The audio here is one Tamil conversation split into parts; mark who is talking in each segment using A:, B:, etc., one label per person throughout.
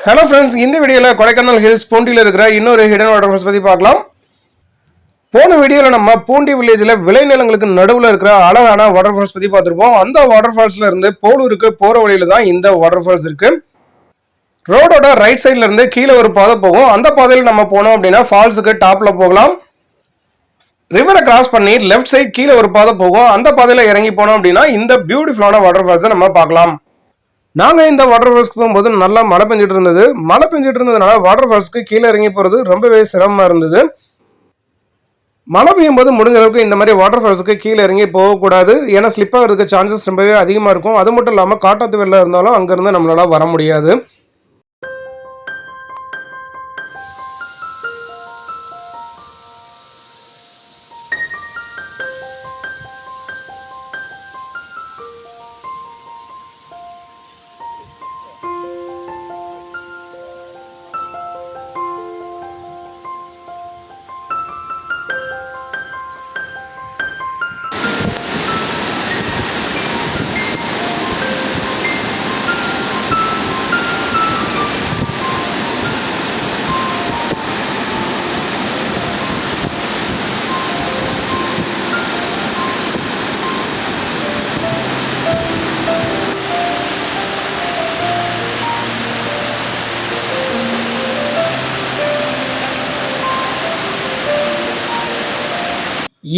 A: Hello friends, இந்த வீடியோல கொடைக்கானல் ஹில்ஸ் பூண்டில இருக்கிற இன்னொரு ஹிடன் வாட்டர்ஃபால்ஸ் பத்தி பார்க்கலாம். போன வீடியோல நம்ம பூண்டி வில்லேஜ்ல விளைநிலங்களுக்கு நடுவுல இருக்கிற அழகான வாட்டர்ஃபால்ஸ் பத்தி பார்த்திருப்போம். அந்த வாட்டர்ஃபால்ஸ்ல இருந்து போலூருக்கு போற வழியில தான் இந்த வாட்டர்ஃபால்ஸ் இருக்கு. ரோடோட ரைட் சைடுல இருந்து கீழே ஒரு பாதை போகும். அந்த பாதையில நம்ம போனோம் அப்படின்னா ஃபால்ஸுக்கு டாப்ல போகலாம். ரிவரை கிராஸ் பண்ணி லெஃப்ட் சைடு கீழே ஒரு பாதை போகும். அந்த பாதையில இறங்கி போனோம் அப்படின்னா இந்த பியூட்டிஃபுல்லான வாட்டர்ஃபால்ஸை நம்ம பார்க்கலாம். நாங்கள் இந்த வாட்டர்ஃபால்ஸ்க்கு போகும்போது நல்லா மழை பெஞ்சிட்டு இருந்தது. மழை பெஞ்சிட்டு இருந்ததுனால வாட்டர்ஃபால்ஸ்க்கு கீழே இறங்கி போகிறது ரொம்பவே சிரமமாக இருந்தது. மழை பெய்யும் போது முடிஞ்ச அளவுக்கு இந்த மாதிரி வாட்டர்ஃபால்ஸுக்கு கீழே இறங்கி போகக்கூடாது. ஏன்னா ஸ்லிப் ஆகிறதுக்கு சான்சஸ் ரொம்பவே அதிகமாக இருக்கும். அது மட்டும் இல்லாமல் காட்டாத்து வெள்ளம் இருந்தாலும் அங்கேருந்து நம்மளால வர முடியாது.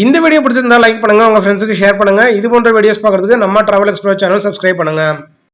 A: இந்த வீடியோ பிடிச்சிருந்தா லைக் பண்ணுங்க, உங்க ஃப்ரெண்ட்ஸுக்கு ஷேர் பண்ணுங்க. இது போன்ற வீடியோஸ் பார்க்கறதுக்கு நம்ம டிராவல் எக்ஸ்ப்ளோர் சேனல் சப்ஸ்கிரைப் பண்ணுங்க.